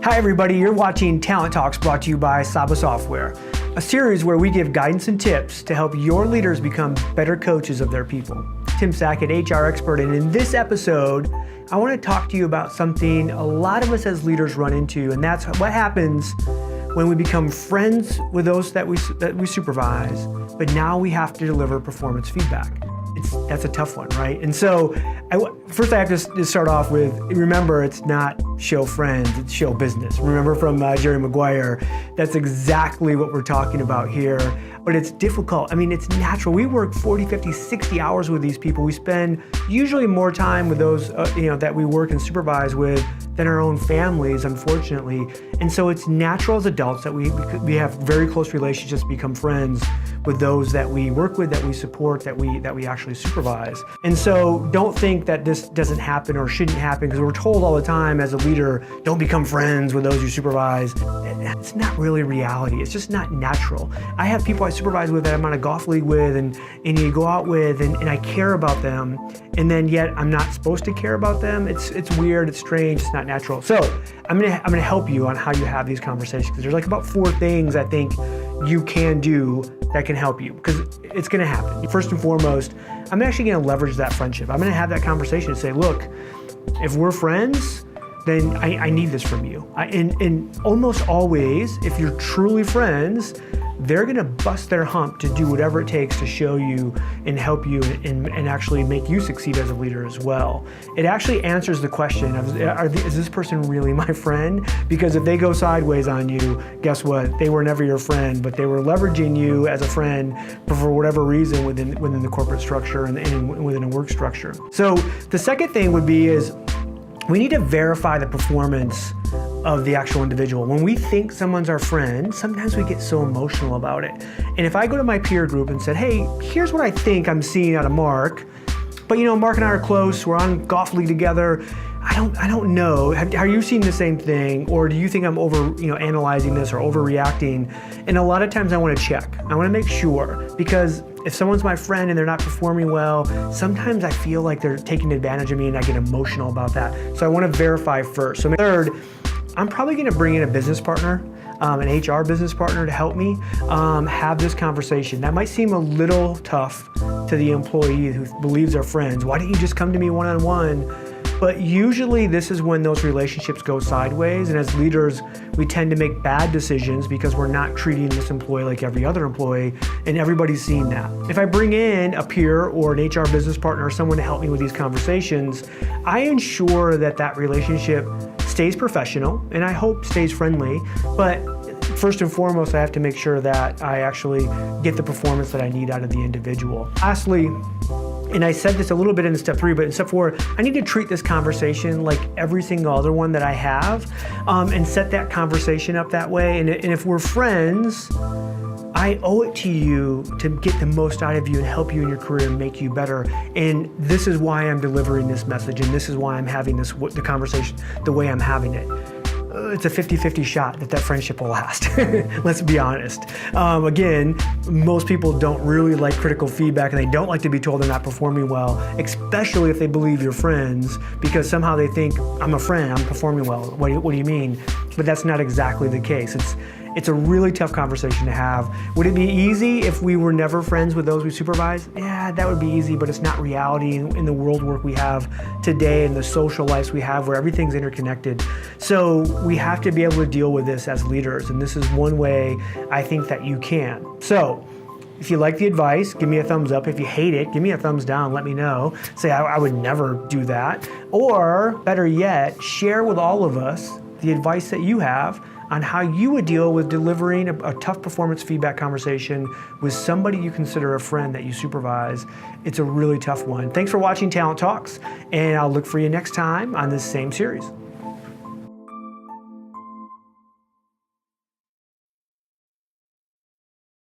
Hi everybody, you're watching Talent Talks brought to you by Saba Software, a series where we give guidance and tips to help your leaders become better coaches of their people. Tim Sackett, HR expert, and in this episode, I want to talk to you about something a lot of us as leaders run into, and that's what happens when we become friends with those that we supervise, but now we have to deliver performance feedback. That's a tough one, right? And so first I have to start off with, remember, it's not show friends, it's show business. Remember from Jerry Maguire, that's exactly what we're talking about here. But it's difficult. I mean, it's natural. We work 40, 50, 60 hours with these people. We spend usually more time with those that we work and supervise with than our own families, unfortunately. And so it's natural as adults that we have very close relationships, become friends with those that we work with, that we support, that we actually supervise. And so don't think that this doesn't happen or shouldn't happen, because we're told all the time as a leader, don't become friends with those you supervise. It's not really reality. It's just not natural. I have people I supervise with that I'm on a golf league with and you go out with and I care about them, and then yet I'm not supposed to care about them. It's weird, it's strange, it's not natural. So I'm gonna help you on how you have these conversations, because there's like about 4 things I think you can do that can help you, because it's gonna happen. First and foremost, I'm actually gonna leverage that friendship. I'm gonna have that conversation and say, look, if we're friends, then I need this from you. And almost always, if you're truly friends, they're gonna bust their hump to do whatever it takes to show you and help you and actually make you succeed as a leader as well. It actually answers the question of, is this person really my friend? Because if they go sideways on you, guess what? They were never your friend, but they were leveraging you as a friend for whatever reason within the corporate structure and within a work structure. So the second thing would be is, we need to verify the performance of the actual individual. When we think someone's our friend, sometimes we get so emotional about it. And if I go to my peer group and said, hey, here's what I think I'm seeing out of Mark, but Mark and I are close, we're on golf league together, I don't know. Are you seeing the same thing, or do you think I'm analyzing this or overreacting? And a lot of times I want to check. I want to make sure, because if someone's my friend and they're not performing well, sometimes I feel like they're taking advantage of me and I get emotional about that. So I want to verify first. So third, I'm probably going to bring in a business partner, an HR business partner, to help me have this conversation. That might seem a little tough to the employee who believes they're friends. Why didn't you just come to me one-on-one? But usually this is when those relationships go sideways, and as leaders, we tend to make bad decisions because we're not treating this employee like every other employee, and everybody's seen that. If I bring in a peer or an HR business partner or someone to help me with these conversations, I ensure that relationship stays professional, and I hope stays friendly, but first and foremost, I have to make sure that I actually get the performance that I need out of the individual. Lastly, and I said this a little bit in step 3, but in step 4, I need to treat this conversation like every single other one that I have, and set that conversation up that way. And if we're friends, I owe it to you to get the most out of you and help you in your career and make you better. And this is why I'm delivering this message, and this is why I'm having the conversation the way I'm having it. It's a 50-50 shot that friendship will last. Let's be honest. Again, most people don't really like critical feedback, and they don't like to be told they're not performing well, especially if they believe you're friends, because somehow they think, I'm a friend, I'm performing well. What do you mean? But that's not exactly the case. It's a really tough conversation to have. Would it be easy if we were never friends with those we supervise? Yeah, that would be easy, but it's not reality in the world work we have today and the social lives we have where everything's interconnected. So we have to be able to deal with this as leaders, and this is one way I think that you can. So if you like the advice, give me a thumbs up. If you hate it, give me a thumbs down, let me know. Say, I would never do that. Or better yet, share with all of us the advice that you have on how you would deal with delivering a tough performance feedback conversation with somebody you consider a friend that you supervise. It's a really tough one. Thanks for watching Talent Talks, and I'll look for you next time on this same series.